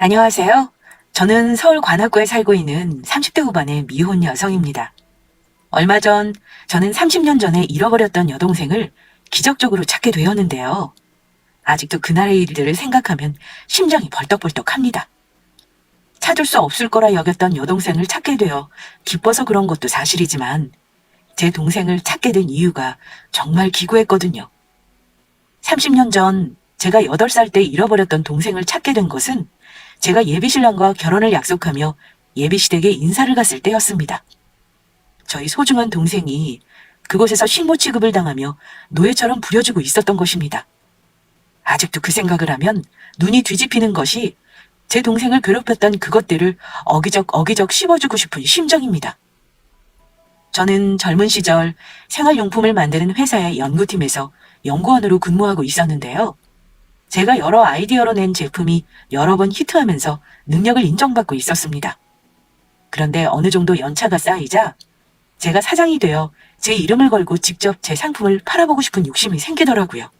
안녕하세요. 저는 서울 관악구에 살고 있는 30대 후반의 미혼 여성입니다. 얼마 전 저는 30년 전에 잃어버렸던 여동생을 기적적으로 찾게 되었는데요. 아직도 그날의 일들을 생각하면 심장이 벌떡벌떡합니다. 찾을 수 없을 거라 여겼던 여동생을 찾게 되어 기뻐서 그런 것도 사실이지만 제 동생을 찾게 된 이유가 정말 기구했거든요. 30년 전 제가 8살 때 잃어버렸던 동생을 찾게 된 것은 제가 예비신랑과 결혼을 약속하며 예비시댁에 인사를 갔을 때였습니다. 저희 소중한 동생이 그곳에서 식모 취급을 당하며 노예처럼 부려지고 있었던 것입니다. 아직도 그 생각을 하면 눈이 뒤집히는 것이 제 동생을 괴롭혔던 그것들을 어기적 씹어주고 싶은 심정입니다. 저는 젊은 시절 생활용품을 만드는 회사의 연구팀에서 연구원으로 근무하고 있었는데요. 제가 여러 아이디어로 낸 제품이 여러 번 히트하면서 능력을 인정받고 있었습니다. 그런데 어느 정도 연차가 쌓이자 제가 사장이 되어 제 이름을 걸고 직접 제 상품을 팔아보고 싶은 욕심이 생기더라고요.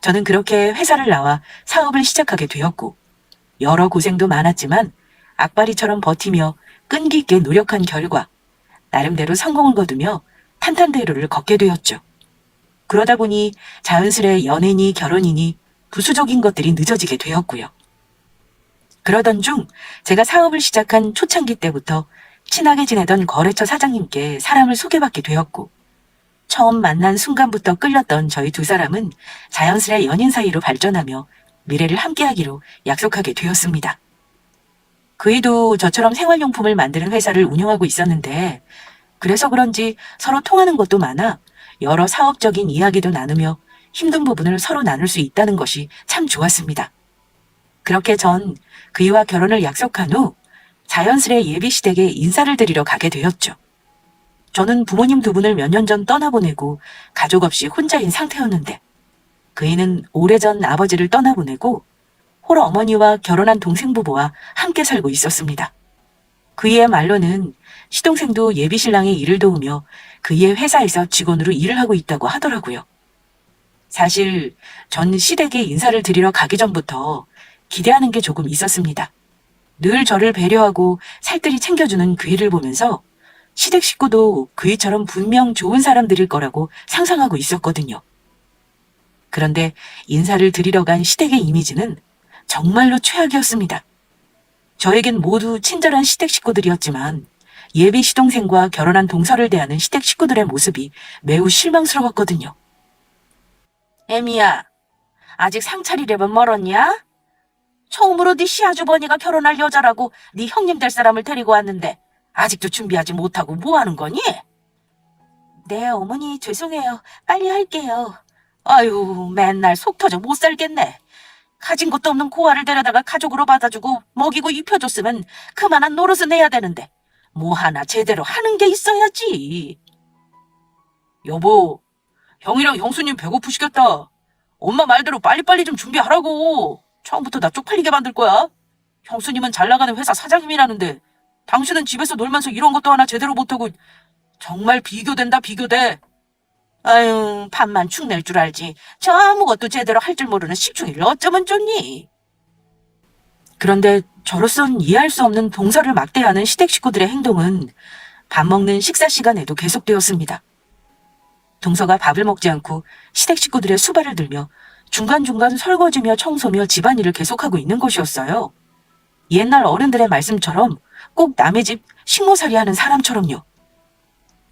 저는 그렇게 회사를 나와 사업을 시작하게 되었고 여러 고생도 많았지만 악바리처럼 버티며 끈기 있게 노력한 결과 나름대로 성공을 거두며 탄탄대로를 걷게 되었죠. 그러다 보니 자연스레 연애니 결혼이니 부수적인 것들이 늦어지게 되었고요. 그러던 중 제가 사업을 시작한 초창기 때부터 친하게 지내던 거래처 사장님께 사람을 소개받게 되었고 처음 만난 순간부터 끌렸던 저희 두 사람은 자연스레 연인 사이로 발전하며 미래를 함께하기로 약속하게 되었습니다. 그이도 저처럼 생활용품을 만드는 회사를 운영하고 있었는데 그래서 그런지 서로 통하는 것도 많아 여러 사업적인 이야기도 나누며 힘든 부분을 서로 나눌 수 있다는 것이 참 좋았습니다. 그렇게 전 그이와 결혼을 약속한 후 자연스레 예비시댁에 인사를 드리러 가게 되었죠. 저는 부모님 두 분을 몇 년 전 떠나보내고 가족 없이 혼자인 상태였는데 그이는 오래전 아버지를 떠나보내고 홀 어머니와 결혼한 동생 부부와 함께 살고 있었습니다. 그이의 말로는 시동생도 예비신랑의 일을 도우며 그이의 회사에서 직원으로 일을 하고 있다고 하더라고요. 사실 전 시댁에 인사를 드리러 가기 전부터 기대하는 게 조금 있었습니다. 늘 저를 배려하고 살뜰히 챙겨주는 그이를 보면서 시댁 식구도 그이처럼 분명 좋은 사람들일 거라고 상상하고 있었거든요. 그런데 인사를 드리러 간 시댁의 이미지는 정말로 최악이었습니다. 저에겐 모두 친절한 시댁 식구들이었지만 예비 시동생과 결혼한 동서를 대하는 시댁 식구들의 모습이 매우 실망스러웠거든요. 애미야, 아직 상차리려면 멀었냐? 처음으로 네 시아주버니가 결혼할 여자라고 네 형님 될 사람을 데리고 왔는데 아직도 준비하지 못하고 뭐 하는 거니? 네, 어머니 죄송해요. 빨리 할게요. 아유, 맨날 속 터져 못 살겠네. 가진 것도 없는 고아를 데려다가 가족으로 받아주고 먹이고 입혀줬으면 그만한 노릇은 해야 되는데 뭐 하나 제대로 하는 게 있어야지. 여보, 형이랑 형수님 배고프시겠다. 엄마 말대로 빨리빨리 좀 준비하라고. 처음부터 나 쪽팔리게 만들 거야. 형수님은 잘 나가는 회사 사장님이라는데 당신은 집에서 놀면서 이런 것도 하나 제대로 못하고 정말 비교된다 비교돼. 아유, 밥만 축낼 줄 알지. 저 아무것도 제대로 할 줄 모르는 식충이를 어쩌면 좋니? 그런데 저로선 이해할 수 없는 동서를 막대하는 시댁 식구들의 행동은 밥 먹는 식사 시간에도 계속되었습니다. 동서가 밥을 먹지 않고 시댁 식구들의 수발을 들며 중간중간 설거지며 청소며 집안일을 계속하고 있는 것이었어요. 옛날 어른들의 말씀처럼 꼭 남의 집 식모살이 하는 사람처럼요.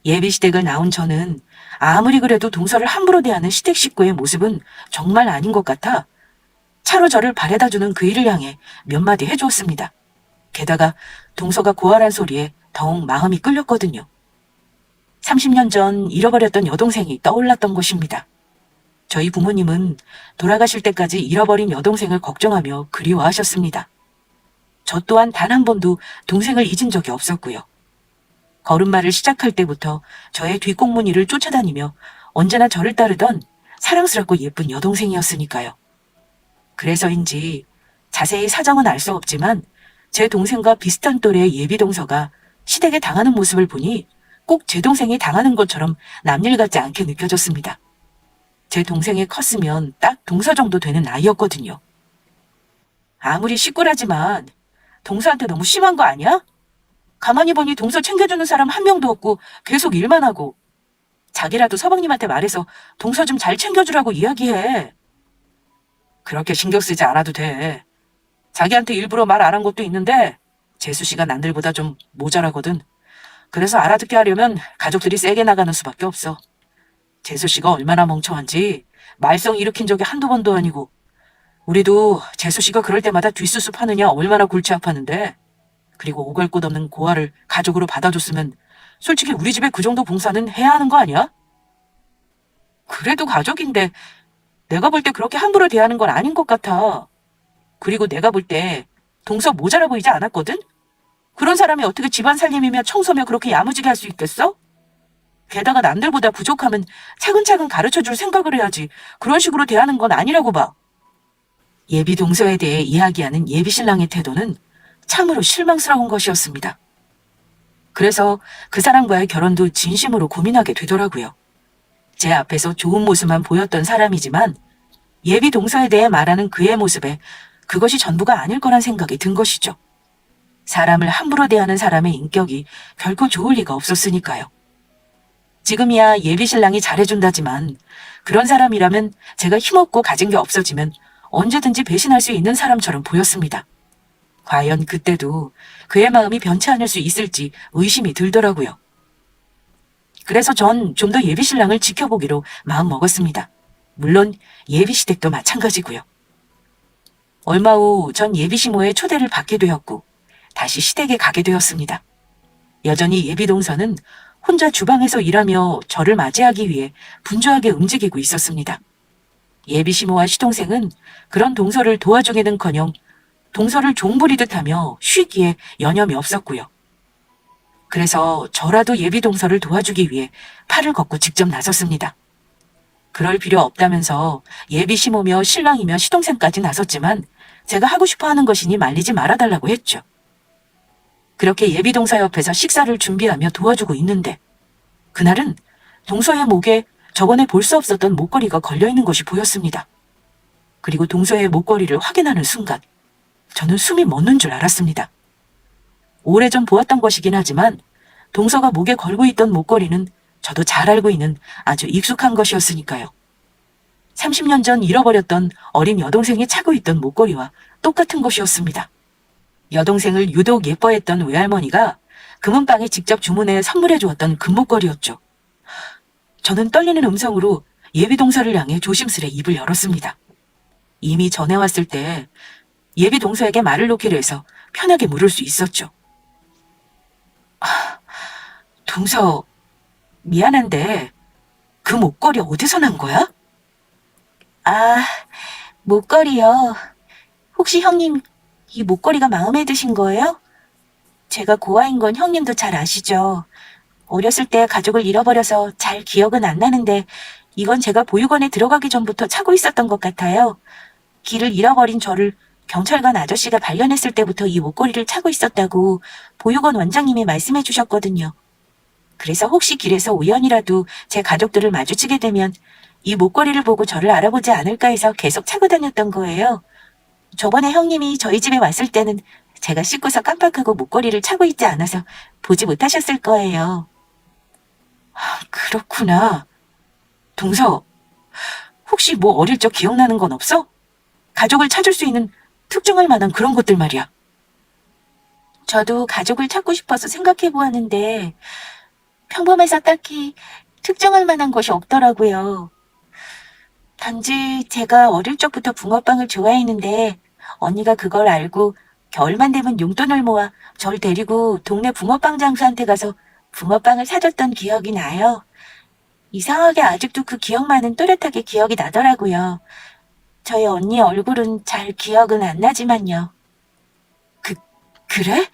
예비시댁을 나온 저는 아무리 그래도 동서를 함부로 대하는 시댁 식구의 모습은 정말 아닌 것 같아 차로 저를 바래다주는 그 일을 향해 몇 마디 해주었습니다. 게다가 동서가 고아란 소리에 더욱 마음이 끌렸거든요. 30년 전 잃어버렸던 여동생이 떠올랐던 것입니다. 저희 부모님은 돌아가실 때까지 잃어버린 여동생을 걱정하며 그리워하셨습니다. 저 또한 단 한 번도 동생을 잊은 적이 없었고요. 걸음마를 시작할 때부터 저의 뒷공무니를 쫓아다니며 언제나 저를 따르던 사랑스럽고 예쁜 여동생이었으니까요. 그래서인지 자세히 사정은 알 수 없지만 제 동생과 비슷한 또래의 예비동서가 시댁에 당하는 모습을 보니 꼭 제 동생이 당하는 것처럼 남일 같지 않게 느껴졌습니다. 제 동생이 컸으면 딱 동서 정도 되는 나이였거든요. 아무리 시꾸라지만 동서한테 너무 심한 거 아니야? 가만히 보니 동서 챙겨주는 사람 한 명도 없고 계속 일만 하고. 자기라도 서방님한테 말해서 동서 좀 잘 챙겨주라고 이야기해. 그렇게 신경 쓰지 않아도 돼. 자기한테 일부러 말 안 한 것도 있는데 재수 씨가 남들보다 좀 모자라거든. 그래서 알아듣게 하려면 가족들이 세게 나가는 수밖에 없어. 재수 씨가 얼마나 멍청한지 말썽 일으킨 적이 한두 번도 아니고, 우리도 재수 씨가 그럴 때마다 뒷수습하느냐 얼마나 골치 아팠는데, 그리고 오갈 곳 없는 고아를 가족으로 받아줬으면 솔직히 우리 집에 그 정도 봉사는 해야 하는 거 아니야? 그래도 가족인데 내가 볼 때 그렇게 함부로 대하는 건 아닌 것 같아. 그리고 내가 볼 때 동서 모자라 보이지 않았거든? 그런 사람이 어떻게 집안 살림이며 청소며 그렇게 야무지게 할 수 있겠어? 게다가 남들보다 부족하면 차근차근 가르쳐줄 생각을 해야지 그런 식으로 대하는 건 아니라고 봐. 예비 동서에 대해 이야기하는 예비 신랑의 태도는 참으로 실망스러운 것이었습니다. 그래서 그 사람과의 결혼도 진심으로 고민하게 되더라고요. 제 앞에서 좋은 모습만 보였던 사람이지만 예비 동서에 대해 말하는 그의 모습에 그것이 전부가 아닐 거란 생각이 든 것이죠. 사람을 함부로 대하는 사람의 인격이 결코 좋을 리가 없었으니까요. 지금이야 예비 신랑이 잘해준다지만 그런 사람이라면 제가 힘없고 가진 게 없어지면 언제든지 배신할 수 있는 사람처럼 보였습니다. 과연 그때도 그의 마음이 변치 않을 수 있을지 의심이 들더라고요. 그래서 전 좀 더 예비 신랑을 지켜보기로 마음먹었습니다. 물론 예비 시댁도 마찬가지고요. 얼마 후 전 예비 시모의 초대를 받게 되었고 다시 시댁에 가게 되었습니다. 여전히 예비 동서는 혼자 주방에서 일하며 저를 맞이하기 위해 분주하게 움직이고 있었습니다. 예비 시모와 시동생은 그런 동서를 도와주기는커녕 동서를 종부리듯 하며 쉬기에 여념이 없었고요. 그래서 저라도 예비 동서를 도와주기 위해 팔을 걷고 직접 나섰습니다. 그럴 필요 없다면서 예비 시모며 신랑이며 시동생까지 나섰지만 제가 하고 싶어 하는 것이니 말리지 말아달라고 했죠. 그렇게 예비 동서 옆에서 식사를 준비하며 도와주고 있는데 그날은 동서의 목에 저번에 볼 수 없었던 목걸이가 걸려있는 것이 보였습니다. 그리고 동서의 목걸이를 확인하는 순간 저는 숨이 멎는 줄 알았습니다. 오래전 보았던 것이긴 하지만 동서가 목에 걸고 있던 목걸이는 저도 잘 알고 있는 아주 익숙한 것이었으니까요. 30년 전 잃어버렸던 어린 여동생이 차고 있던 목걸이와 똑같은 것이었습니다. 여동생을 유독 예뻐했던 외할머니가 금은방에 직접 주문해 선물해 주었던 금목걸이였죠. 저는 떨리는 음성으로 예비 동서를 향해 조심스레 입을 열었습니다. 이미 전에 왔을 때 예비 동서에게 말을 놓기로 해서 편하게 물을 수 있었죠. 동서, 미안한데 그 목걸이 어디서 난 거야? 아, 목걸이요. 혹시 형님 이 목걸이가 마음에 드신 거예요? 제가 고아인 건 형님도 잘 아시죠. 어렸을 때 가족을 잃어버려서 잘 기억은 안 나는데 이건 제가 보육원에 들어가기 전부터 차고 있었던 것 같아요. 길을 잃어버린 저를 경찰관 아저씨가 발견했을 때부터 이 목걸이를 차고 있었다고 보육원 원장님이 말씀해 주셨거든요. 그래서 혹시 길에서 우연이라도 제 가족들을 마주치게 되면 이 목걸이를 보고 저를 알아보지 않을까 해서 계속 차고 다녔던 거예요. 저번에 형님이 저희 집에 왔을 때는 제가 씻고서 깜빡하고 목걸이를 차고 있지 않아서 보지 못하셨을 거예요. 그렇구나. 동서, 혹시 뭐 어릴 적 기억나는 건 없어? 가족을 찾을 수 있는 특정할 만한 그런 것들 말이야. 저도 가족을 찾고 싶어서 생각해 보았는데 평범해서 딱히 특정할 만한 것이 없더라고요. 단지 제가 어릴 적부터 붕어빵을 좋아했는데 언니가 그걸 알고 겨울만 되면 용돈을 모아 절 데리고 동네 붕어빵 장수한테 가서 붕어빵을 사줬던 기억이 나요. 이상하게 아직도 그 기억만은 또렷하게 기억이 나더라고요. 저희 언니 얼굴은 잘 기억은 안 나지만요. 그래?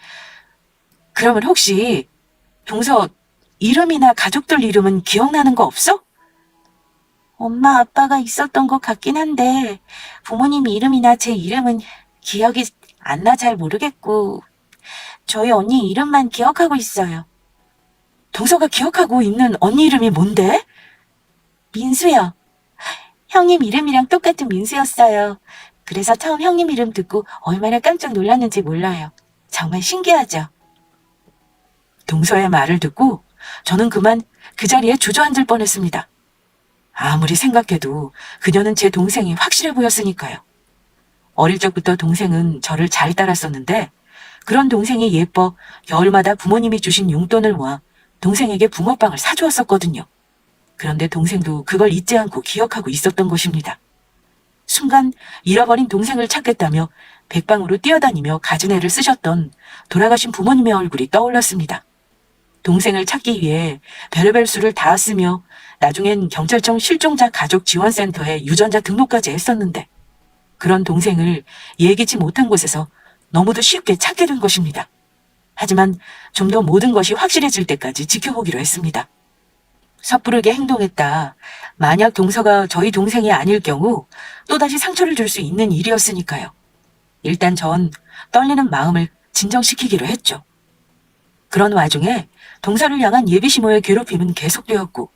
그러면 혹시 동서 이름이나 가족들 이름은 기억나는 거 없어? 엄마 아빠가 있었던 것 같긴 한데 부모님 이름이나 제 이름은 기억이 안 나 잘 모르겠고 저희 언니 이름만 기억하고 있어요. 동서가 기억하고 있는 언니 이름이 뭔데? 민수요. 형님 이름이랑 똑같은 민수였어요. 그래서 처음 형님 이름 듣고 얼마나 깜짝 놀랐는지 몰라요. 정말 신기하죠. 동서의 말을 듣고 저는 그만 그 자리에 주저앉을 뻔했습니다. 아무리 생각해도 그녀는 제 동생이 확실해 보였으니까요. 어릴 적부터 동생은 저를 잘 따랐었는데 그런 동생이 예뻐 겨울마다 부모님이 주신 용돈을 모아 동생에게 붕어빵을 사주었었거든요. 그런데 동생도 그걸 잊지 않고 기억하고 있었던 것입니다. 순간 잃어버린 동생을 찾겠다며 백방으로 뛰어다니며 가진애를 쓰셨던 돌아가신 부모님의 얼굴이 떠올랐습니다. 동생을 찾기 위해 별의별 수를 다 쓰며 나중엔 경찰청 실종자 가족 지원센터에 유전자 등록까지 했었는데 그런 동생을 예기치 못한 곳에서 너무도 쉽게 찾게 된 것입니다. 하지만 좀 더 모든 것이 확실해질 때까지 지켜보기로 했습니다. 섣부르게 행동했다. 만약 동서가 저희 동생이 아닐 경우 또다시 상처를 줄 수 있는 일이었으니까요. 일단 전 떨리는 마음을 진정시키기로 했죠. 그런 와중에 동서를 향한 예비시모의 괴롭힘은 계속되었고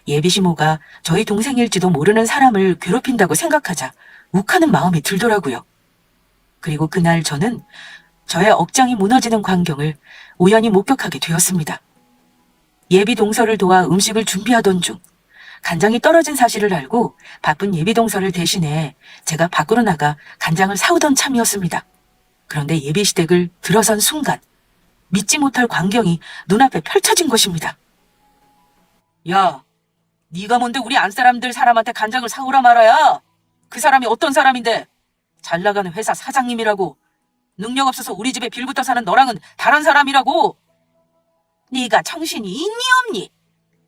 예비시모가 저희 동생일지도 모르는 사람을 괴롭힌다고 생각하자 욱하는 마음이 들더라고요. 그리고 그날 저는 저의 억장이 무너지는 광경을 우연히 목격하게 되었습니다. 예비 동서를 도와 음식을 준비하던 중 간장이 떨어진 사실을 알고 바쁜 예비 동서를 대신해 제가 밖으로 나가 간장을 사오던 참이었습니다. 그런데 예비 시댁을 들어선 순간 믿지 못할 광경이 눈앞에 펼쳐진 것입니다. 야, 네가 뭔데 우리 안사람들 사람한테 간장을 사오라 말아야? 그 사람이 어떤 사람인데? 잘 나가는 회사 사장님이라고. 능력 없어서 우리 집에 빌붙어 사는 너랑은 다른 사람이라고. 네가 정신이 있니 없니?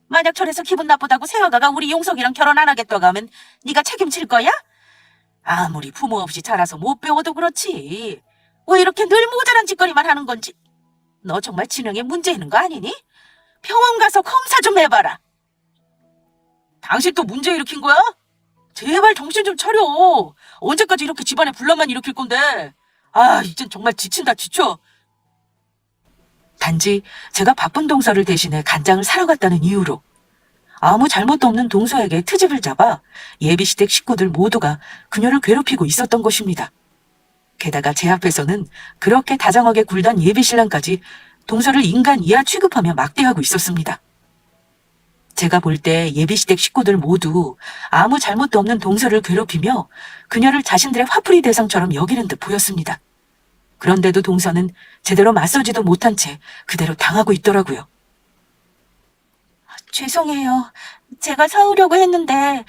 만약 저래서 기분 나쁘다고 세아가가 우리 용석이랑 결혼 안 하겠다고 하면 네가 책임질 거야? 아무리 부모 없이 자라서 못 배워도 그렇지. 왜 이렇게 늘 모자란 짓거리만 하는 건지. 너 정말 지능에 문제 있는 거 아니니? 병원 가서 검사 좀 해봐라. 당신 또 문제 일으킨 거야? 제발 정신 좀 차려. 언제까지 이렇게 집안에 분란만 일으킬 건데. 아, 이젠 정말 지친다 지쳐. 단지 제가 바쁜 동서를 대신해 간장을 사러 갔다는 이유로 아무 잘못도 없는 동서에게 트집을 잡아 예비시댁 식구들 모두가 그녀를 괴롭히고 있었던 것입니다. 게다가 제 앞에서는 그렇게 다정하게 굴던 예비신랑까지 동서를 인간 이하 취급하며 막대하고 있었습니다. 제가 볼 때 예비시댁 식구들 모두 아무 잘못도 없는 동서를 괴롭히며 그녀를 자신들의 화풀이 대상처럼 여기는 듯 보였습니다. 그런데도 동서는 제대로 맞서지도 못한 채 그대로 당하고 있더라고요. 죄송해요. 제가 사오려고 했는데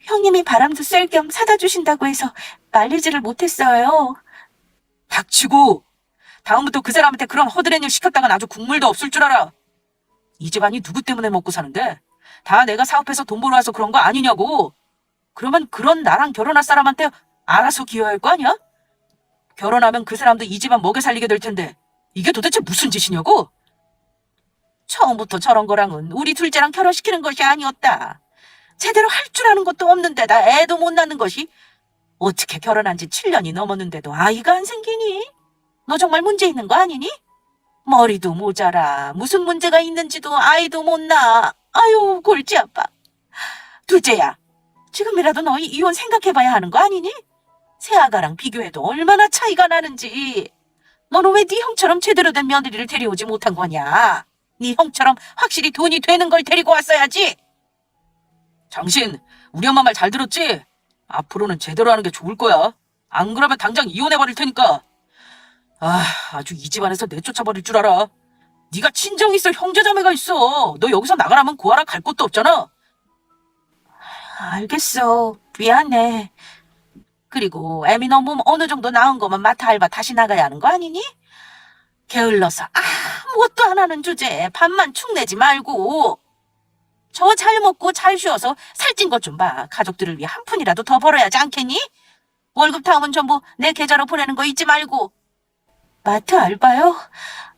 형님이 바람도 쐴 겸 사다 주신다고 해서 말리지를 못했어요. 닥치고 다음부터 그 사람한테 그런 허드렛 일 시켰다간 아주 국물도 없을 줄 알아. 이 집안이 누구 때문에 먹고 사는데 다 내가 사업해서 돈 벌어와서 그런 거 아니냐고. 그러면 그런 나랑 결혼할 사람한테 알아서 기여할 거 아니야? 결혼하면 그 사람도 이 집안 먹여 살리게 될 텐데 이게 도대체 무슨 짓이냐고? 처음부터 저런 거랑은 우리 둘째랑 결혼시키는 것이 아니었다. 제대로 할 줄 아는 것도 없는데다 애도 못 낳는 것이 어떻게 결혼한 지 7년이 넘었는데도 아이가 안 생기니? 너 정말 문제 있는 거 아니니? 머리도 모자라. 무슨 문제가 있는지도 아이도 못 낳아. 아유, 골치 아파. 둘째야, 지금이라도 너희 이혼 생각해봐야 하는 거 아니니? 새아가랑 비교해도 얼마나 차이가 나는지. 너는 왜 네 형처럼 제대로 된 며느리를 데려오지 못한 거냐? 네 형처럼 확실히 돈이 되는 걸 데리고 왔어야지. 당신 우리 엄마 말 잘 들었지? 앞으로는 제대로 하는 게 좋을 거야. 안 그러면 당장 이혼해버릴 테니까. 아주 이 집안에서 내쫓아버릴 줄 알아. 네가 친정 있어, 형제자매가 있어. 너 여기서 나가라면 구하러 갈 곳도 없잖아. 알겠어. 미안해. 그리고 애미 너무 어느 정도 나은 거면 마트 알바 다시 나가야 하는 거 아니니? 게을러서 아무것도 안 하는 주제에 밥만 축내지 말고. 저 잘 먹고 잘 쉬어서 살찐 것 좀 봐. 가족들을 위해 한 푼이라도 더 벌어야 하지 않겠니? 월급 다음은 전부 내 계좌로 보내는 거 잊지 말고. 마트 알바요?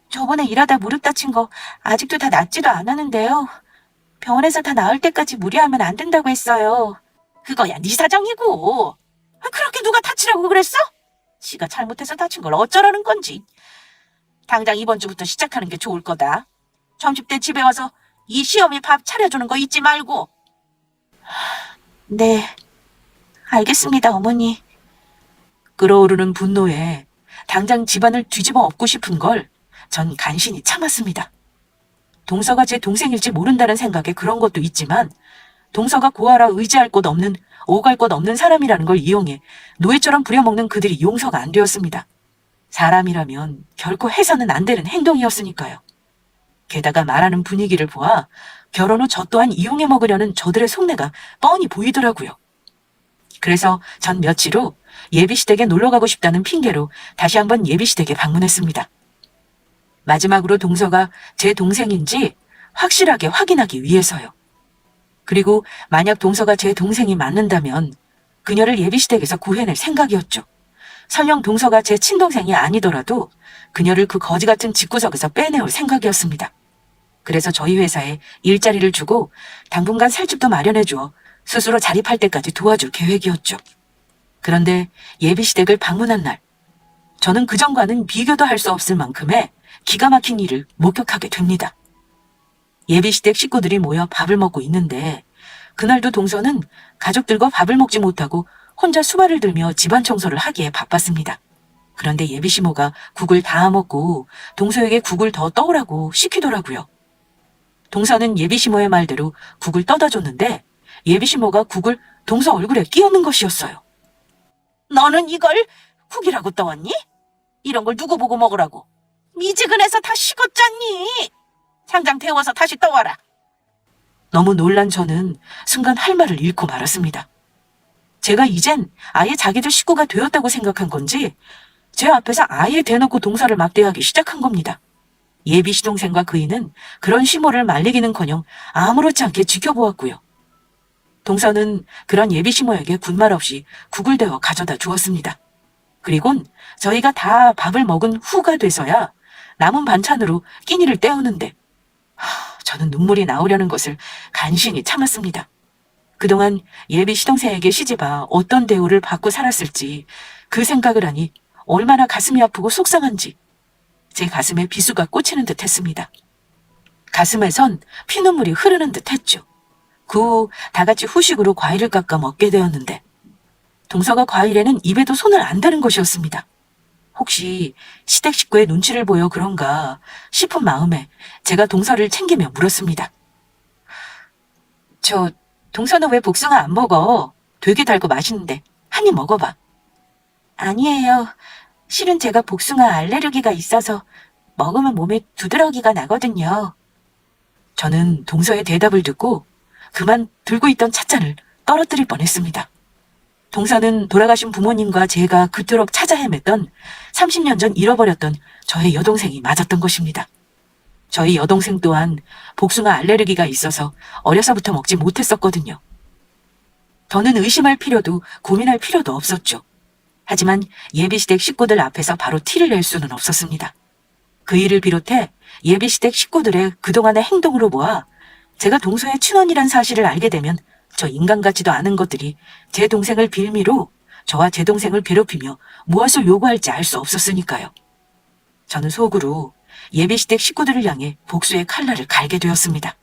저번에 일하다 무릎 다친 거 아직도 다 낫지도 않았는데요. 병원에서 다 나을 때까지 무리하면 안 된다고 했어요. 그거야 네 사정이고. 그렇게 누가 다치라고 그랬어? 지가 잘못해서 다친 걸 어쩌라는 건지. 당장 이번 주부터 시작하는 게 좋을 거다. 점심 때 집에 와서 이 시어미 밥 차려주는 거 잊지 말고. 네, 알겠습니다, 어머니. 끓어오르는 분노에 당장 집안을 뒤집어 엎고 싶은 걸 전 간신히 참았습니다. 동서가 제 동생일지 모른다는 생각에 그런 것도 있지만 동서가 고아라 의지할 곳 없는 오갈 곳 없는 사람이라는 걸 이용해 노예처럼 부려먹는 그들이 용서가 안 되었습니다. 사람이라면 결코 해서는 안 되는 행동이었으니까요. 게다가 말하는 분위기를 보아 결혼 후 저 또한 이용해 먹으려는 저들의 속내가 뻔히 보이더라고요. 그래서 전 며칠 후 예비시댁에 놀러가고 싶다는 핑계로 다시 한번 예비시댁에 방문했습니다. 마지막으로 동서가 제 동생인지 확실하게 확인하기 위해서요. 그리고 만약 동서가 제 동생이 맞는다면 그녀를 예비시댁에서 구해낼 생각이었죠. 설령 동서가 제 친동생이 아니더라도 그녀를 그 거지 같은 집구석에서 빼내올 생각이었습니다. 그래서 저희 회사에 일자리를 주고 당분간 살 집도 마련해주어 스스로 자립할 때까지 도와줄 계획이었죠. 그런데 예비시댁을 방문한 날, 저는 그전과는 비교도 할 수 없을 만큼의 기가 막힌 일을 목격하게 됩니다. 예비시댁 식구들이 모여 밥을 먹고 있는데 그날도 동서는 가족들과 밥을 먹지 못하고 혼자 수발을 들며 집안 청소를 하기에 바빴습니다. 그런데 예비시모가 국을 다 먹고 동서에게 국을 더 떠오라고 시키더라고요. 동서는 예비시모의 말대로 국을 떠다 줬는데 예비시모가 국을 동서 얼굴에 끼얹는 것이었어요. 너는 이걸 국이라고 떠왔니? 이런 걸 누구 보고 먹으라고? 미지근해서 다 식었잖니. 당장 데워서 다시 떠와라. 너무 놀란 저는 순간 할 말을 잃고 말았습니다. 제가 이젠 아예 자기들 식구가 되었다고 생각한 건지 제 앞에서 아예 대놓고 동서를 막대하기 시작한 겁니다. 예비 시동생과 그이는 그런 시모를 말리기는커녕 아무렇지 않게 지켜보았고요. 동서는 그런 예비 시모에게 군말 없이 국을 데워 가져다 주었습니다. 그리곤 저희가 다 밥을 먹은 후가 돼서야 남은 반찬으로 끼니를 때우는데 저는 눈물이 나오려는 것을 간신히 참았습니다. 그동안 예비 시동생에게 시집아 어떤 대우를 받고 살았을지 그 생각을 하니 얼마나 가슴이 아프고 속상한지 제 가슴에 비수가 꽂히는 듯 했습니다. 가슴에선 피눈물이 흐르는 듯 했죠. 그 후 다 같이 후식으로 과일을 깎아 먹게 되었는데 동서가 과일에는 입에도 손을 안 대는 것이었습니다. 혹시 시댁 식구의 눈치를 보여 그런가 싶은 마음에 제가 동서를 챙기며 물었습니다. 저 동서는 왜 복숭아 안 먹어? 되게 달고 맛있는데 한 입 먹어봐. 아니에요. 실은 제가 복숭아 알레르기가 있어서 먹으면 몸에 두드러기가 나거든요. 저는 동서의 대답을 듣고 그만 들고 있던 찻잔을 떨어뜨릴 뻔했습니다. 동서는 돌아가신 부모님과 제가 그토록 찾아 헤맸던 30년 전 잃어버렸던 저의 여동생이 맞았던 것입니다. 저희 여동생 또한 복숭아 알레르기가 있어서 어려서부터 먹지 못했었거든요. 더는 의심할 필요도 고민할 필요도 없었죠. 하지만 예비시댁 식구들 앞에서 바로 티를 낼 수는 없었습니다. 그 일을 비롯해 예비시댁 식구들의 그동안의 행동으로 보아 제가 동서의 친언이란 사실을 알게 되면 저 인간 같지도 않은 것들이 제 동생을 빌미로 저와 제 동생을 괴롭히며 무엇을 요구할지 알 수 없었으니까요. 저는 속으로 예비시댁 식구들을 향해 복수의 칼날을 갈게 되었습니다.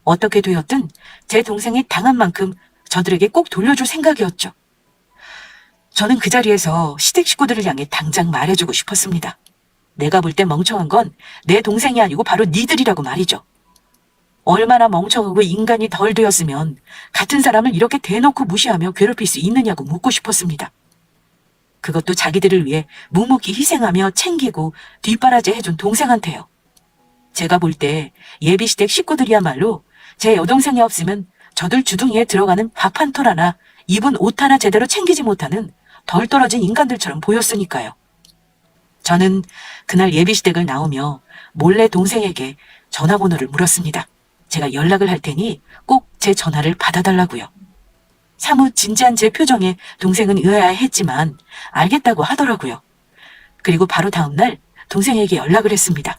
어떻게 되었든 제 동생이 당한 만큼 저들에게 꼭 돌려줄 생각이었죠. 저는 그 자리에서 시댁 식구들을 향해 당장 말해주고 싶었습니다. 내가 볼 때 멍청한 건 내 동생이 아니고 바로 니들이라고 말이죠. 얼마나 멍청하고 인간이 덜 되었으면 같은 사람을 이렇게 대놓고 무시하며 괴롭힐 수 있느냐고 묻고 싶었습니다. 그것도 자기들을 위해 묵묵히 희생하며 챙기고 뒷바라지 해준 동생한테요. 제가 볼 때 예비시댁 식구들이야말로 제 여동생이 없으면 저들 주둥이에 들어가는 밥 한 톨 하나, 입은 옷 하나 제대로 챙기지 못하는 덜 떨어진 인간들처럼 보였으니까요. 저는 그날 예비시댁을 나오며 몰래 동생에게 전화번호를 물었습니다. 제가 연락을 할 테니 꼭 제 전화를 받아달라고요. 사뭇 진지한 제 표정에 동생은 의아해했지만 알겠다고 하더라고요. 그리고 바로 다음날 동생에게 연락을 했습니다.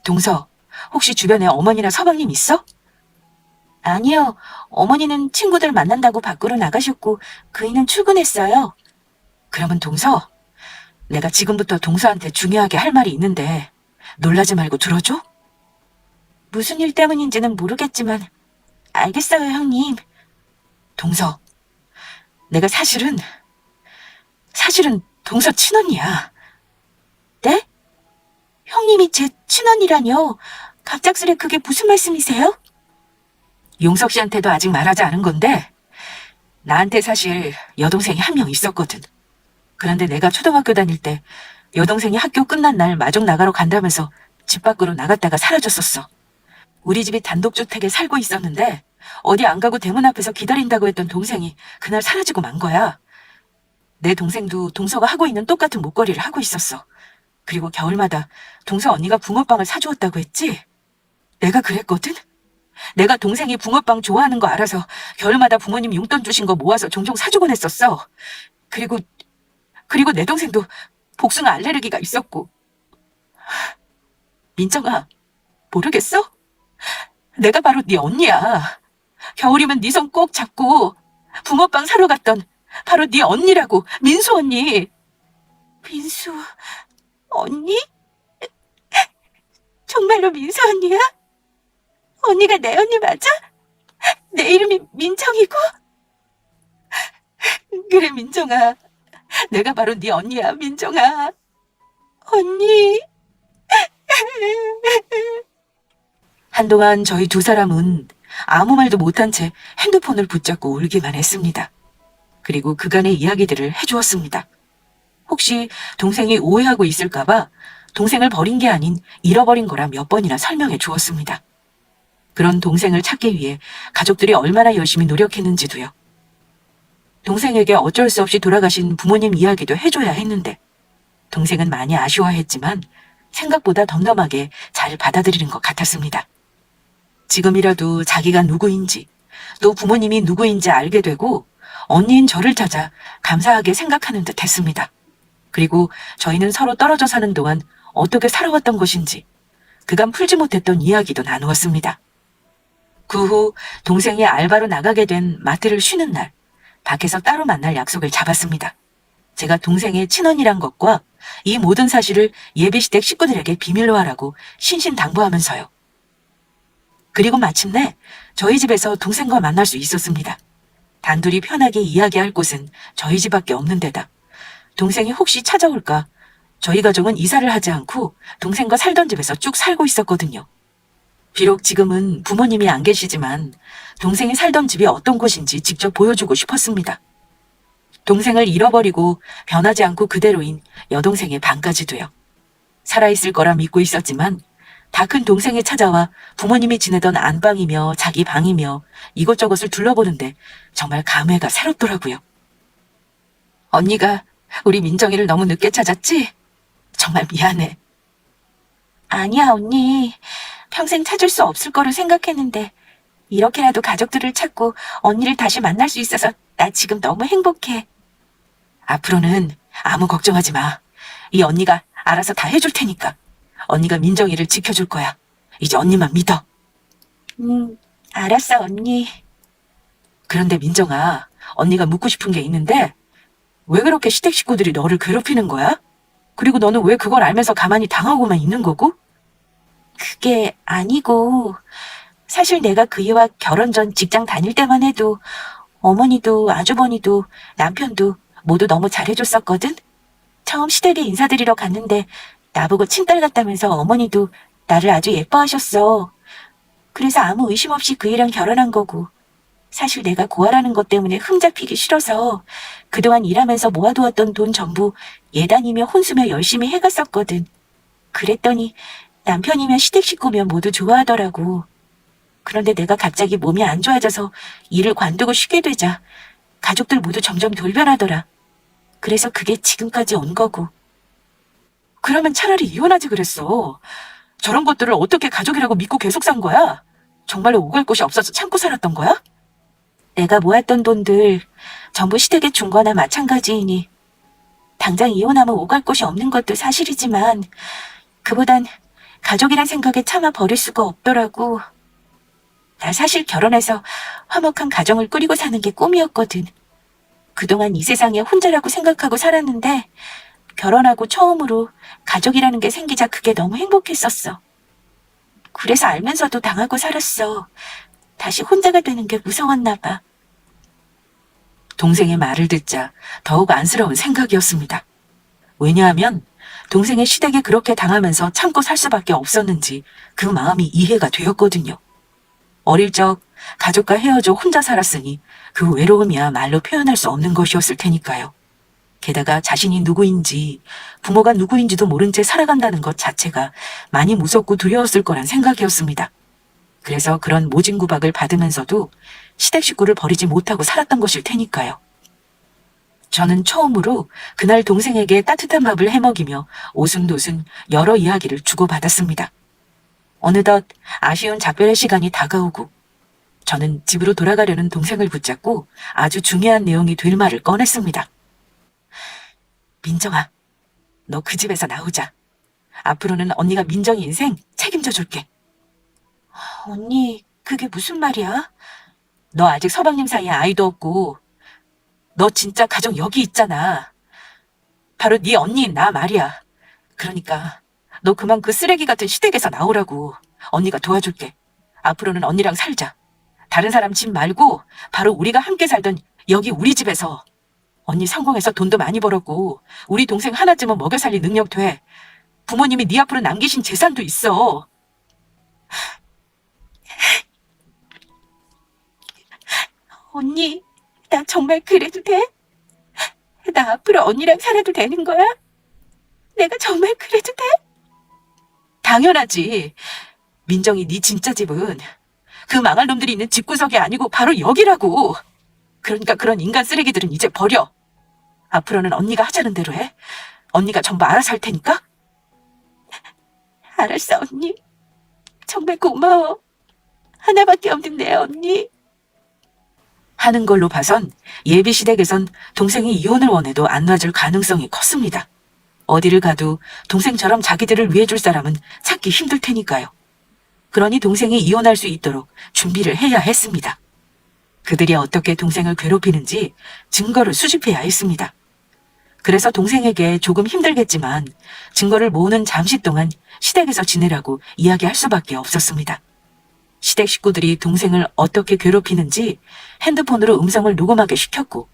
동서, 혹시 주변에 어머니나 서방님 있어? 아니요. 어머니는 친구들 만난다고 밖으로 나가셨고 그이는 출근했어요. 그러면 동서, 내가 지금부터 동서한테 중요하게 할 말이 있는데 놀라지 말고 들어줘? 무슨 일 때문인지는 모르겠지만 알겠어요, 형님. 동서, 내가 사실은 사실은 동서 친언니야. 네? 형님이 제 친언니라뇨? 갑작스레 그게 무슨 말씀이세요? 용석 씨한테도 아직 말하지 않은 건데 나한테 사실 여동생이 한 명 있었거든. 그런데 내가 초등학교 다닐 때 여동생이 학교 끝난 날 마중 나가러 간다면서 집 밖으로 나갔다가 사라졌었어. 우리 집이 단독주택에 살고 있었는데 어디 안 가고 대문 앞에서 기다린다고 했던 동생이 그날 사라지고 만 거야. 내 동생도 동서가 하고 있는 똑같은 목걸이를 하고 있었어. 그리고 겨울마다 동서 언니가 붕어빵을 사주었다고 했지? 내가 그랬거든? 내가 동생이 붕어빵 좋아하는 거 알아서 겨울마다 부모님 용돈 주신 거 모아서 종종 사주곤 했었어. 그리고 내 동생도 복숭아 알레르기가 있었고. 민정아, 모르겠어? 내가 바로 네 언니야. 겨울이면 네 손 꼭 잡고 붕어빵 사러 갔던 바로 네 언니라고, 민수 언니. 민수 언니? 정말로 민수 언니야? 언니가 내 언니 맞아? 내 이름이 민정이고? 그래, 민정아. 내가 바로 네 언니야, 민정아. 언니. 한동안 저희 두 사람은 아무 말도 못한 채 핸드폰을 붙잡고 울기만 했습니다. 그리고 그간의 이야기들을 해주었습니다. 혹시 동생이 오해하고 있을까봐 동생을 버린 게 아닌 잃어버린 거라 몇 번이나 설명해 주었습니다. 그런 동생을 찾기 위해 가족들이 얼마나 열심히 노력했는지도요. 동생에게 어쩔 수 없이 돌아가신 부모님 이야기도 해줘야 했는데 동생은 많이 아쉬워했지만 생각보다 덤덤하게 잘 받아들이는 것 같았습니다. 지금이라도 자기가 누구인지 또 부모님이 누구인지 알게 되고 언니인 저를 찾아 감사하게 생각하는 듯 했습니다. 그리고 저희는 서로 떨어져 사는 동안 어떻게 살아왔던 것인지 그간 풀지 못했던 이야기도 나누었습니다. 그 후 동생이 알바로 나가게 된 마트를 쉬는 날 밖에서 따로 만날 약속을 잡았습니다. 제가 동생의 친언니란 것과 이 모든 사실을 예비시댁 식구들에게 비밀로 하라고 신신당부하면서요. 그리고 마침내 저희 집에서 동생과 만날 수 있었습니다. 단둘이 편하게 이야기할 곳은 저희 집밖에 없는 데다 동생이 혹시 찾아올까 저희 가족은 이사를 하지 않고 동생과 살던 집에서 쭉 살고 있었거든요. 비록 지금은 부모님이 안 계시지만 동생이 살던 집이 어떤 곳인지 직접 보여주고 싶었습니다. 동생을 잃어버리고 변하지 않고 그대로인 여동생의 방까지도요. 살아있을 거라 믿고 있었지만 다 큰 동생이 찾아와 부모님이 지내던 안방이며 자기 방이며 이것저것을 둘러보는데 정말 감회가 새롭더라고요. 언니가 우리 민정이를 너무 늦게 찾았지? 정말 미안해. 아니야, 언니. 평생 찾을 수 없을 거로 생각했는데 이렇게라도 가족들을 찾고 언니를 다시 만날 수 있어서 나 지금 너무 행복해. 앞으로는 아무 걱정하지 마. 이 언니가 알아서 다 해줄 테니까. 언니가 민정이를 지켜줄 거야. 이제 언니만 믿어. 알았어, 언니. 그런데 민정아, 언니가 묻고 싶은 게 있는데 왜 그렇게 시댁 식구들이 너를 괴롭히는 거야? 그리고 너는 왜 그걸 알면서 가만히 당하고만 있는 거고? 그게 아니고 사실 내가 그이와 결혼 전 직장 다닐 때만 해도 어머니도 아주버니도 남편도 모두 너무 잘해줬었거든. 처음 시댁에 인사드리러 갔는데 나보고 친딸 같다면서 어머니도 나를 아주 예뻐하셨어. 그래서 아무 의심 없이 그이랑 결혼한 거고 사실 내가 고아라는 것 때문에 흠잡히기 싫어서 그동안 일하면서 모아두었던 돈 전부 예단이며 혼수며 열심히 해갔었거든. 그랬더니 남편이면 시댁 식구면 모두 좋아하더라고. 그런데 내가 갑자기 몸이 안 좋아져서 일을 관두고 쉬게 되자 가족들 모두 점점 돌변하더라. 그래서 그게 지금까지 온 거고. 그러면 차라리 이혼하지 그랬어. 저런 것들을 어떻게 가족이라고 믿고 계속 산 거야? 정말로 오갈 곳이 없어서 참고 살았던 거야? 내가 모았던 돈들 전부 시댁에 준 거나 마찬가지이니 당장 이혼하면 오갈 곳이 없는 것도 사실이지만 그보단 가족이란 생각에 참아 버릴 수가 없더라고. 나 사실 결혼해서 화목한 가정을 꾸리고 사는 게 꿈이었거든. 그동안 이 세상에 혼자라고 생각하고 살았는데 결혼하고 처음으로 가족이라는 게 생기자 그게 너무 행복했었어. 그래서 알면서도 당하고 살았어. 다시 혼자가 되는 게 무서웠나 봐. 동생의 말을 듣자 더욱 안쓰러운 생각이었습니다. 왜냐하면 동생의 시댁에 그렇게 당하면서 참고 살 수밖에 없었는지 그 마음이 이해가 되었거든요. 어릴 적 가족과 헤어져 혼자 살았으니 그 외로움이야 말로 표현할 수 없는 것이었을 테니까요. 게다가 자신이 누구인지 부모가 누구인지도 모른 채 살아간다는 것 자체가 많이 무섭고 두려웠을 거란 생각이었습니다. 그래서 그런 모진 구박을 받으면서도 시댁 식구를 버리지 못하고 살았던 것일 테니까요. 저는 처음으로 그날 동생에게 따뜻한 밥을 해먹이며 오순도순 여러 이야기를 주고받았습니다. 어느덧 아쉬운 작별의 시간이 다가오고 저는 집으로 돌아가려는 동생을 붙잡고 아주 중요한 내용이 될 말을 꺼냈습니다. 민정아, 너 그 집에서 나오자. 앞으로는 언니가 민정이 인생 책임져 줄게. 언니, 그게 무슨 말이야? 너 아직 서방님 사이에 아이도 없고 너 진짜 가정 여기 있잖아. 바로 네 언니인 나 말이야. 그러니까 너 그만 그 쓰레기 같은 시댁에서 나오라고. 언니가 도와줄게. 앞으로는 언니랑 살자. 다른 사람 집 말고 바로 우리가 함께 살던 여기 우리 집에서. 언니 성공해서 돈도 많이 벌었고 우리 동생 하나쯤은 먹여 살릴 능력 돼. 부모님이 네 앞으로 남기신 재산도 있어. 언니, 나 정말 그래도 돼? 나 앞으로 언니랑 살아도 되는 거야? 내가 정말 그래도 돼? 당연하지. 민정이 네 진짜 집은 그 망할 놈들이 있는 집구석이 아니고 바로 여기라고. 그러니까 그런 인간 쓰레기들은 이제 버려. 앞으로는 언니가 하자는 대로 해. 언니가 전부 알아서 할 테니까. 알았어, 언니. 정말 고마워. 하나밖에 없는 내 언니. 하는 걸로 봐선 예비 시댁에선 동생이 이혼을 원해도 안 놔줄 가능성이 컸습니다. 어디를 가도 동생처럼 자기들을 위해 줄 사람은 찾기 힘들 테니까요. 그러니 동생이 이혼할 수 있도록 준비를 해야 했습니다. 그들이 어떻게 동생을 괴롭히는지 증거를 수집해야 했습니다. 그래서 동생에게 조금 힘들겠지만 증거를 모으는 잠시 동안 시댁에서 지내라고 이야기할 수밖에 없었습니다. 시댁 식구들이 동생을 어떻게 괴롭히는지 핸드폰으로 음성을 녹음하게 시켰고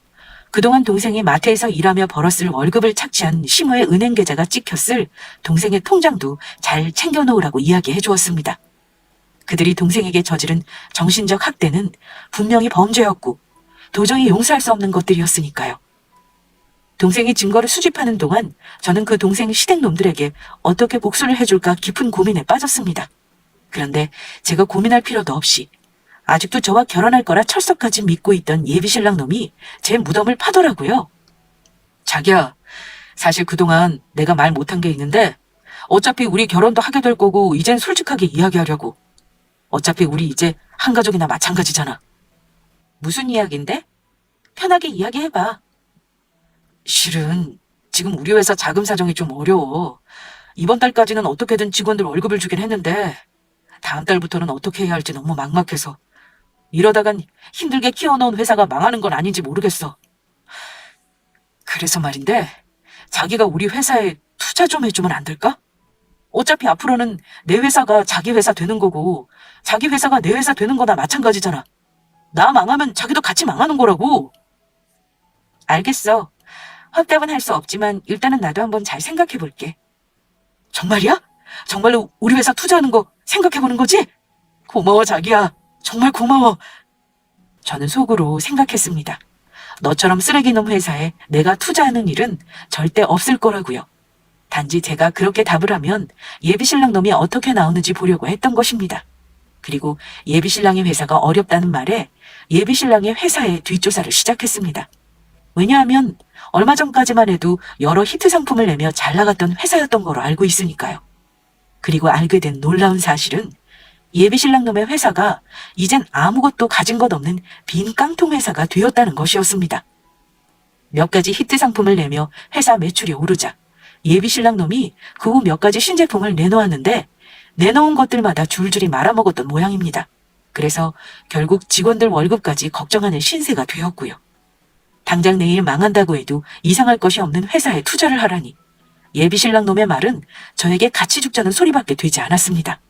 그동안 동생이 마트에서 일하며 벌었을 월급을 착취한 시모의 은행 계좌가 찍혔을 동생의 통장도 잘 챙겨놓으라고 이야기해 주었습니다. 그들이 동생에게 저지른 정신적 학대는 분명히 범죄였고 도저히 용서할 수 없는 것들이었으니까요. 동생이 증거를 수집하는 동안 저는 그 동생 시댁 놈들에게 어떻게 복수를 해줄까 깊은 고민에 빠졌습니다. 그런데 제가 고민할 필요도 없이 아직도 저와 결혼할 거라 철석까지 믿고 있던 예비신랑 놈이 제 무덤을 파더라고요. 자기야, 사실 그동안 내가 말 못한 게 있는데 어차피 우리 결혼도 하게 될 거고 이젠 솔직하게 이야기하려고. 어차피 우리 이제 한 가족이나 마찬가지잖아. 무슨 이야기인데? 편하게 이야기해봐. 실은 지금 우리 회사 자금 사정이 좀 어려워. 이번 달까지는 어떻게든 직원들 월급을 주긴 했는데 다음 달부터는 어떻게 해야 할지 너무 막막해서 이러다간 힘들게 키워놓은 회사가 망하는 건 아닌지 모르겠어. 그래서 말인데 자기가 우리 회사에 투자 좀 해주면 안 될까? 어차피 앞으로는 내 회사가 자기 회사 되는 거고 자기 회사가 내 회사 되는 거나 마찬가지잖아. 나 망하면 자기도 같이 망하는 거라고. 알겠어. 확답은 할 수 없지만 일단은 나도 한번 잘 생각해 볼게. 정말이야? 정말로 우리 회사 투자하는 거 생각해보는 거지? 고마워 자기야. 정말 고마워. 저는 속으로 생각했습니다. 너처럼 쓰레기놈 회사에 내가 투자하는 일은 절대 없을 거라고요. 단지 제가 그렇게 답을 하면 예비신랑 놈이 어떻게 나오는지 보려고 했던 것입니다. 그리고 예비신랑의 회사가 어렵다는 말에 예비신랑의 회사에 뒷조사를 시작했습니다. 왜냐하면 얼마 전까지만 해도 여러 히트 상품을 내며 잘 나갔던 회사였던 거로 알고 있으니까요. 그리고 알게 된 놀라운 사실은 예비신랑 놈의 회사가 이젠 아무것도 가진 것 없는 빈 깡통 회사가 되었다는 것이었습니다. 몇 가지 히트 상품을 내며 회사 매출이 오르자 예비신랑 놈이 그 후 몇 가지 신제품을 내놓았는데 내놓은 것들마다 줄줄이 말아먹었던 모양입니다. 그래서 결국 직원들 월급까지 걱정하는 신세가 되었고요. 당장 내일 망한다고 해도 이상할 것이 없는 회사에 투자를 하라니 예비신랑 놈의 말은 저에게 같이 죽자는 소리밖에 되지 않았습니다.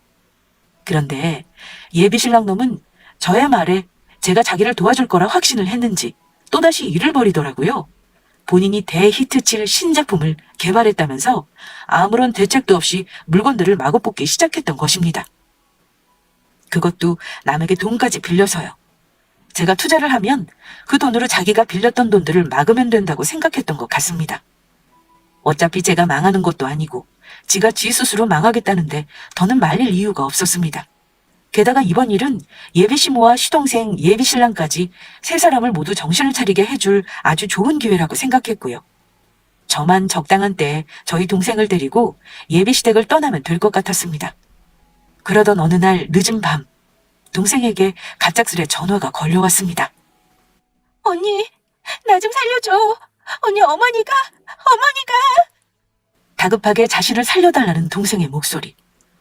그런데 예비신랑 놈은 저의 말에 제가 자기를 도와줄 거라 확신을 했는지 또다시 일을 벌이더라고요. 본인이 대히트칠 신제품을 개발했다면서 아무런 대책도 없이 물건들을 마구 뽑기 시작했던 것입니다. 그것도 남에게 돈까지 빌려서요. 제가 투자를 하면 그 돈으로 자기가 빌렸던 돈들을 막으면 된다고 생각했던 것 같습니다. 어차피 제가 망하는 것도 아니고 지가 지 스스로 망하겠다는데 더는 말릴 이유가 없었습니다. 게다가 이번 일은 예비시모와 시동생 예비신랑까지 세 사람을 모두 정신을 차리게 해줄 아주 좋은 기회라고 생각했고요. 저만 적당한 때에 저희 동생을 데리고 예비시댁을 떠나면 될 것 같았습니다. 그러던 어느 날 늦은 밤, 동생에게 갑작스레 전화가 걸려왔습니다. 언니, 나 좀 살려줘. 언니, 어머니가. 다급하게 자신을 살려달라는 동생의 목소리,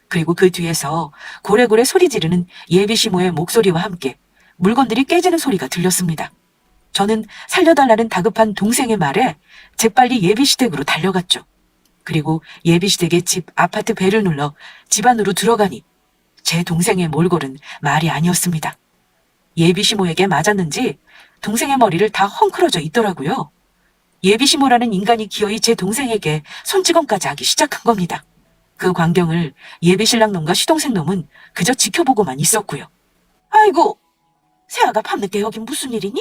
그리고 그 뒤에서 고래고래 소리 지르는 예비시모의 목소리와 함께 물건들이 깨지는 소리가 들렸습니다. 저는 살려달라는 다급한 동생의 말에 재빨리 예비시댁으로 달려갔죠. 그리고 예비시댁의 집 아파트 벨을 눌러 집 안으로 들어가니 제 동생의 몰골은 말이 아니었습니다. 예비시모에게 맞았는지 동생의 머리를 다 헝클어져 있더라고요. 예비시모라는 인간이 기어이 제 동생에게 손찌검까지 하기 시작한 겁니다. 그 광경을 예비신랑 놈과 시동생 놈은 그저 지켜보고만 있었고요. 아이고, 세아가 밤늦게 여긴 무슨 일이니?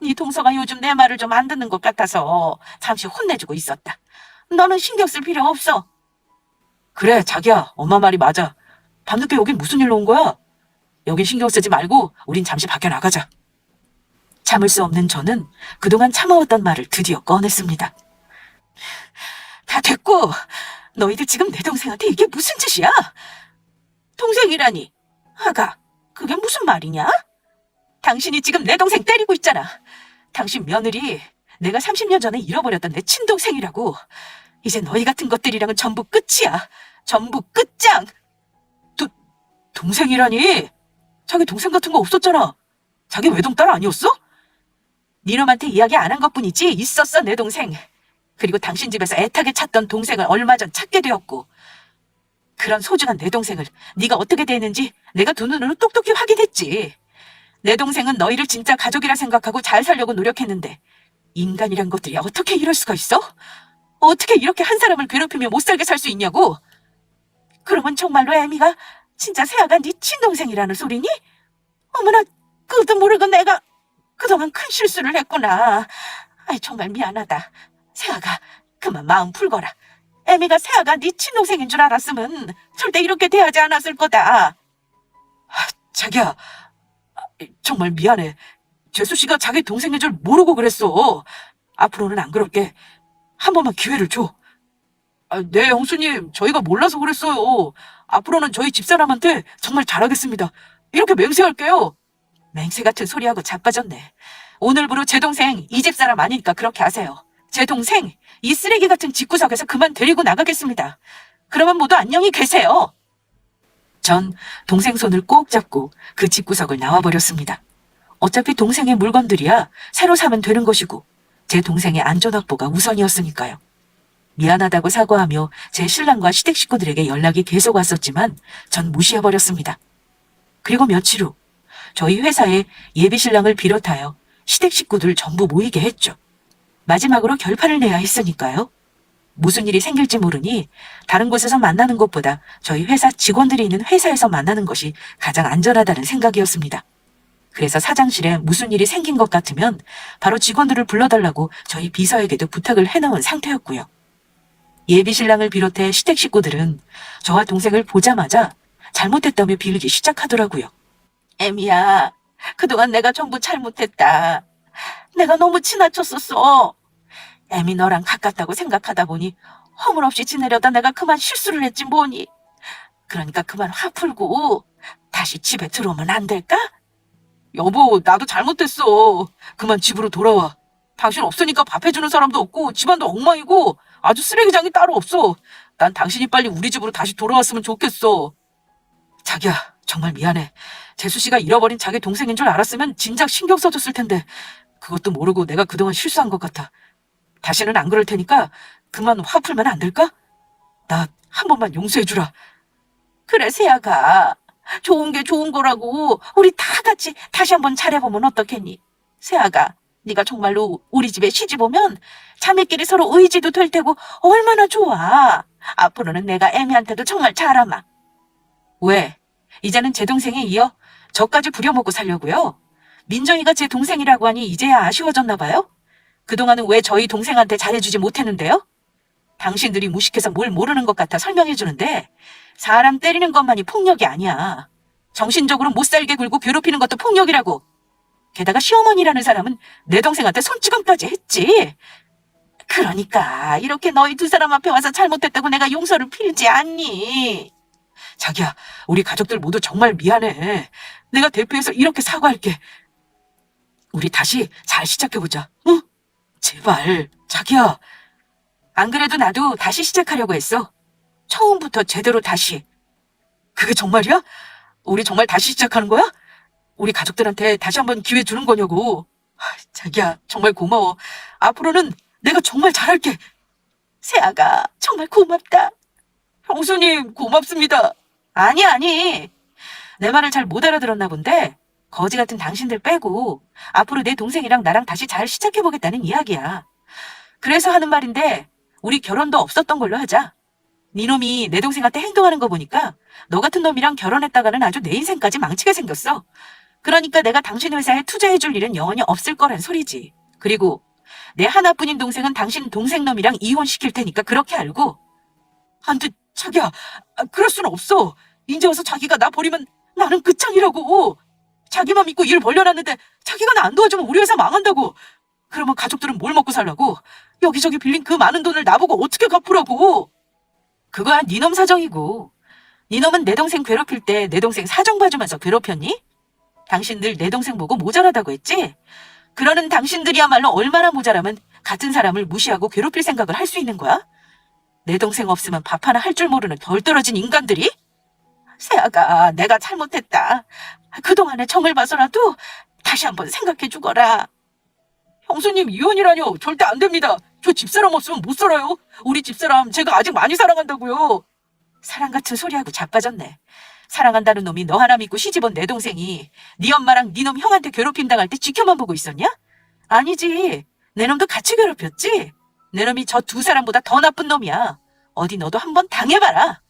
네 동서가 요즘 내 말을 좀 안 듣는 것 같아서 잠시 혼내주고 있었다. 너는 신경 쓸 필요 없어. 그래, 자기야, 엄마 말이 맞아. 밤늦게 여긴 무슨 일로 온 거야? 여긴 신경 쓰지 말고 우린 잠시 밖에 나가자. 참을 수 없는 저는 그동안 참아왔던 말을 드디어 꺼냈습니다. 다 됐고, 너희들 지금 내 동생한테 이게 무슨 짓이야? 동생이라니. 아가, 그게 무슨 말이냐? 당신이 지금 내 동생 때리고 있잖아. 당신 며느리, 내가 30년 전에 잃어버렸던 내 친동생이라고. 이제 너희 같은 것들이랑은 전부 끝이야. 전부 끝장. 동생이라니? 자기 동생 같은 거 없었잖아. 자기 외동딸 아니었어? 니놈한테 이야기 안 한 것뿐이지 있었어, 내 동생. 그리고 당신 집에서 애타게 찾던 동생을 얼마 전 찾게 되었고, 그런 소중한 내 동생을 네가 어떻게 대했는지 내가 두 눈으로 똑똑히 확인했지. 내 동생은 너희를 진짜 가족이라 생각하고 잘 살려고 노력했는데 인간이란 것들이 어떻게 이럴 수가 있어? 어떻게 이렇게 한 사람을 괴롭히며 못 살게 살 수 있냐고? 그러면 정말로 애미가 진짜 세아가 네 친동생이라는 소리니? 어머나, 그것도 모르고 내가 그동안 큰 실수를 했구나. 아이, 정말 미안하다. 세아가 그만 마음 풀거라. 애미가 세아가 네 친동생인 줄 알았으면 절대 이렇게 대하지 않았을 거다. 자기야, 정말 미안해. 재수씨가 자기 동생인 줄 모르고 그랬어. 앞으로는 안 그럴게. 한 번만 기회를 줘. 네, 형수님, 저희가 몰라서 그랬어요. 앞으로는 저희 집사람한테 정말 잘하겠습니다. 이렇게 맹세할게요. 맹세 같은 소리하고 자빠졌네. 오늘부로 제 동생 이 집사람 아니니까 그렇게 하세요. 제 동생 이 쓰레기 같은 집구석에서 그만 데리고 나가겠습니다. 그러면 모두 안녕히 계세요. 전 동생 손을 꼭 잡고 그 집구석을 나와버렸습니다. 어차피 동생의 물건들이야 새로 사면 되는 것이고 제 동생의 안전 확보가 우선이었으니까요. 미안하다고 사과하며 제 신랑과 시댁 식구들에게 연락이 계속 왔었지만 전 무시해버렸습니다. 그리고 며칠 후 저희 회사에 예비신랑을 비롯하여 시댁 식구들 전부 모이게 했죠. 마지막으로 결판을 내야 했으니까요. 무슨 일이 생길지 모르니 다른 곳에서 만나는 것보다 저희 회사 직원들이 있는 회사에서 만나는 것이 가장 안전하다는 생각이었습니다. 그래서 사장실에 무슨 일이 생긴 것 같으면 바로 직원들을 불러달라고 저희 비서에게도 부탁을 해놓은 상태였고요. 예비신랑을 비롯해 시댁 식구들은 저와 동생을 보자마자 잘못했다며 빌기 시작하더라고요. 애미야, 그동안 내가 전부 잘못했다. 내가 너무 지나쳤었어. 애미 너랑 가깝다고 생각하다 보니 허물없이 지내려다 내가 그만 실수를 했지 뭐니. 그러니까 그만 화 풀고 다시 집에 들어오면 안 될까? 여보, 나도 잘못했어. 그만 집으로 돌아와. 당신 없으니까 밥 해주는 사람도 없고 집안도 엉망이고 아주 쓰레기장이 따로 없어. 난 당신이 빨리 우리 집으로 다시 돌아왔으면 좋겠어. 자기야, 정말 미안해. 재수씨가 잃어버린 자기 동생인 줄 알았으면 진작 신경 써줬을 텐데 그것도 모르고 내가 그동안 실수한 것 같아. 다시는 안 그럴 테니까 그만 화 풀면 안 될까? 나 한 번만 용서해주라. 그래, 세아가. 좋은 게 좋은 거라고 우리 다 같이 다시 한번 잘해보면 어떻겠니? 세아가, 네가 정말로 우리 집에 시집 오면 자매끼리 서로 의지도 될 테고 얼마나 좋아. 앞으로는 내가 애미한테도 정말 잘하마. 왜? 이제는 제 동생에 이어 저까지 부려먹고 살려고요? 민정이가 제 동생이라고 하니 이제야 아쉬워졌나 봐요? 그동안은 왜 저희 동생한테 잘해주지 못했는데요? 당신들이 무식해서 뭘 모르는 것 같아 설명해주는데 사람 때리는 것만이 폭력이 아니야. 정신적으로 못 살게 굴고 괴롭히는 것도 폭력이라고. 게다가 시어머니라는 사람은 내 동생한테 손찌검까지 했지. 그러니까 이렇게 너희 두 사람 앞에 와서 잘못했다고 내가 용서를 빌지 않니? 자기야, 우리 가족들 모두 정말 미안해. 내가 대표해서 이렇게 사과할게. 우리 다시 잘 시작해보자. 응? 제발, 자기야. 안 그래도 나도 다시 시작하려고 했어. 처음부터 제대로 다시. 그게 정말이야? 우리 정말 다시 시작하는 거야? 우리 가족들한테 다시 한번 기회 주는 거냐고. 자기야, 정말 고마워. 앞으로는 내가 정말 잘할게. 세아가, 정말 고맙다. 형수님, 고맙습니다. 아니. 내 말을 잘 못 알아들었나 본데 거지 같은 당신들 빼고 앞으로 내 동생이랑 나랑 다시 잘 시작해보겠다는 이야기야. 그래서 하는 말인데 우리 결혼도 없었던 걸로 하자. 네 놈이 내 동생한테 행동하는 거 보니까 너 같은 놈이랑 결혼했다가는 아주 내 인생까지 망치게 생겼어. 그러니까 내가 당신 회사에 투자해줄 일은 영원히 없을 거란 소리지. 그리고 내 하나뿐인 동생은 당신 동생 놈이랑 이혼시킬 테니까 그렇게 알고. 안 돼, 자기야. 그럴 수는 없어. 이제 와서 자기가 나 버리면 나는 끝장이라고. 자기만 믿고 일 벌려놨는데 자기가 나 안 도와주면 우리 회사 망한다고. 그러면 가족들은 뭘 먹고 살라고? 여기저기 빌린 그 많은 돈을 나보고 어떻게 갚으라고. 그거야 네 놈 사정이고. 네 놈은 내 동생 괴롭힐 때 내 동생 사정 봐주면서 괴롭혔니? 당신들 내 동생 보고 모자라다고 했지? 그러는 당신들이야말로 얼마나 모자라면 같은 사람을 무시하고 괴롭힐 생각을 할 수 있는 거야? 내 동생 없으면 밥 하나 할 줄 모르는 덜 떨어진 인간들이? 세아가, 내가 잘못했다. 그동안의 정을 봐서라도 다시 한번 생각해 주거라. 형수님, 이혼이라뇨. 절대 안 됩니다. 저 집사람 없으면 못 살아요. 우리 집사람 제가 아직 많이 사랑한다고요. 사랑 같은 소리하고 자빠졌네. 사랑한다는 놈이 너 하나 믿고 시집온 내 동생이 네 엄마랑 네 놈 형한테 괴롭힘 당할 때 지켜만 보고 있었냐? 아니지. 내 놈도 같이 괴롭혔지. 내 놈이 저 두 사람보다 더 나쁜 놈이야. 어디 너도 한번 당해봐라.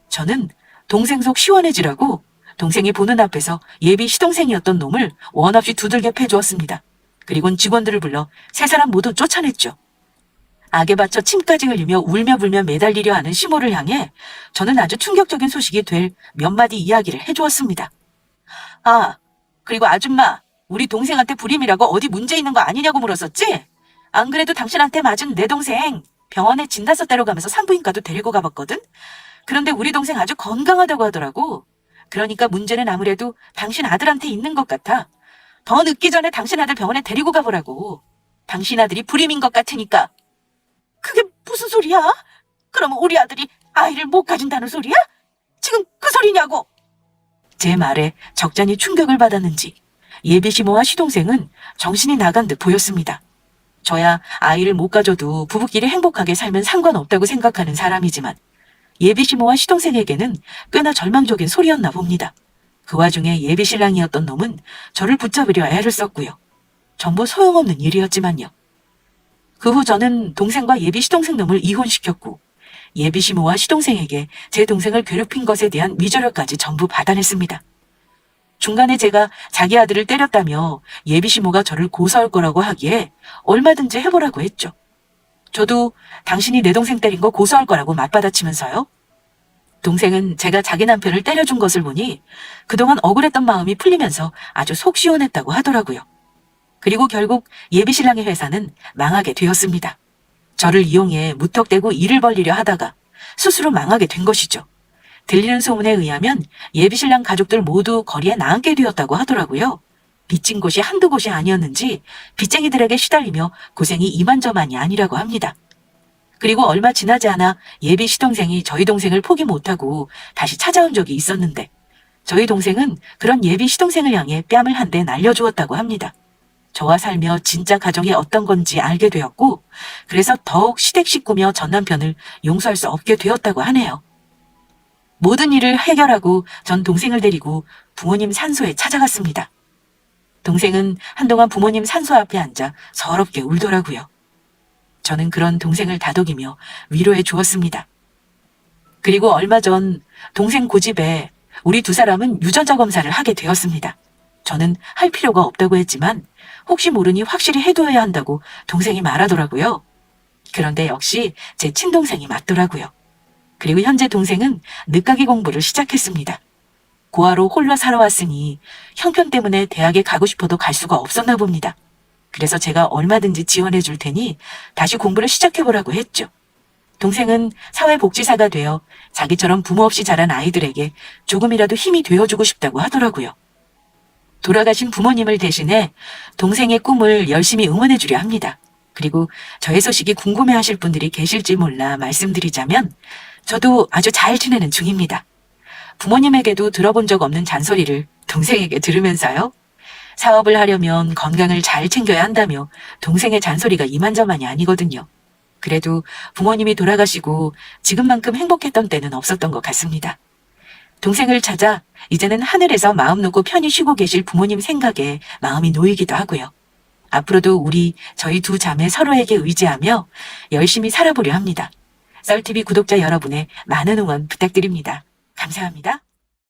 저는 동생 속 시원해지라고 동생이 보는 앞에서 예비 시동생이었던 놈을 원 없이 두들겨 패주었습니다. 그리고는 직원들을 불러 세 사람 모두 쫓아냈죠. 악에 받쳐 침까지 흘리며 울며 불며 매달리려 하는 시모를 향해 저는 아주 충격적인 소식이 될 몇 마디 이야기를 해주었습니다. 아, 그리고 아줌마, 우리 동생한테 불임이라고 어디 문제 있는 거 아니냐고 물었었지? 안 그래도 당신한테 맞은 내 동생 병원에 진단서 떼러 가면서 산부인과도 데리고 가봤거든? 그런데 우리 동생 아주 건강하다고 하더라고. 그러니까 문제는 아무래도 당신 아들한테 있는 것 같아. 더 늦기 전에 당신 아들 병원에 데리고 가보라고. 당신 아들이 불임인 것 같으니까. 그게 무슨 소리야? 그러면 우리 아들이 아이를 못 가진다는 소리야? 지금 그 소리냐고? 제 말에 적잖이 충격을 받았는지 예비 시모와 시동생은 정신이 나간 듯 보였습니다. 저야 아이를 못 가져도 부부끼리 행복하게 살면 상관없다고 생각하는 사람이지만 예비 시모와 시동생에게는 꽤나 절망적인 소리였나 봅니다. 그 와중에 예비 신랑이었던 놈은 저를 붙잡으려 애를 썼고요. 전부 소용없는 일이었지만요. 그 후 저는 동생과 예비 시동생 놈을 이혼시켰고 예비 시모와 시동생에게 제 동생을 괴롭힌 것에 대한 위조료까지 전부 받아냈습니다. 중간에 제가 자기 아들을 때렸다며 예비 시모가 저를 고소할 거라고 하기에 얼마든지 해보라고 했죠. 저도 당신이 내 동생 때린 거 고소할 거라고 맞받아치면서요. 동생은 제가 자기 남편을 때려준 것을 보니 그동안 억울했던 마음이 풀리면서 아주 속 시원했다고 하더라고요. 그리고 결국 예비신랑의 회사는 망하게 되었습니다. 저를 이용해 무턱대고 일을 벌리려 하다가 스스로 망하게 된 것이죠. 들리는 소문에 의하면 예비신랑 가족들 모두 거리에 나앉게 되었다고 하더라고요. 빚진 곳이 한두 곳이 아니었는지 빚쟁이들에게 시달리며 고생이 이만저만이 아니라고 합니다. 그리고 얼마 지나지 않아 예비 시동생이 저희 동생을 포기 못하고 다시 찾아온 적이 있었는데 저희 동생은 그런 예비 시동생을 향해 뺨을 한 대 날려주었다고 합니다. 저와 살며 진짜 가정이 어떤 건지 알게 되었고 그래서 더욱 시댁 식구며 전 남편을 용서할 수 없게 되었다고 하네요. 모든 일을 해결하고 전 동생을 데리고 부모님 산소에 찾아갔습니다. 동생은 한동안 부모님 산소 앞에 앉아 서럽게 울더라고요. 저는 그런 동생을 다독이며 위로해 주었습니다. 그리고 얼마 전 동생 고집에 우리 두 사람은 유전자 검사를 하게 되었습니다. 저는 할 필요가 없다고 했지만 혹시 모르니 확실히 해둬야 한다고 동생이 말하더라고요. 그런데 역시 제 친동생이 맞더라고요. 그리고 현재 동생은 늦가기 공부를 시작했습니다. 고아로 홀로 살아왔으니 형편 때문에 대학에 가고 싶어도 갈 수가 없었나 봅니다. 그래서 제가 얼마든지 지원해 줄 테니 다시 공부를 시작해보라고 했죠. 동생은 사회복지사가 되어 자기처럼 부모 없이 자란 아이들에게 조금이라도 힘이 되어주고 싶다고 하더라고요. 돌아가신 부모님을 대신해 동생의 꿈을 열심히 응원해 주려 합니다. 그리고 저의 소식이 궁금해하실 분들이 계실지 몰라 말씀드리자면 저도 아주 잘 지내는 중입니다. 부모님에게도 들어본 적 없는 잔소리를 동생에게 들으면서요. 사업을 하려면 건강을 잘 챙겨야 한다며 동생의 잔소리가 이만저만이 아니거든요. 그래도 부모님이 돌아가시고 지금만큼 행복했던 때는 없었던 것 같습니다. 동생을 찾아 이제는 하늘에서 마음 놓고 편히 쉬고 계실 부모님 생각에 마음이 놓이기도 하고요. 앞으로도 저희 두 자매 서로에게 의지하며 열심히 살아보려 합니다. 썰TV 구독자 여러분의 많은 응원 부탁드립니다. 감사합니다.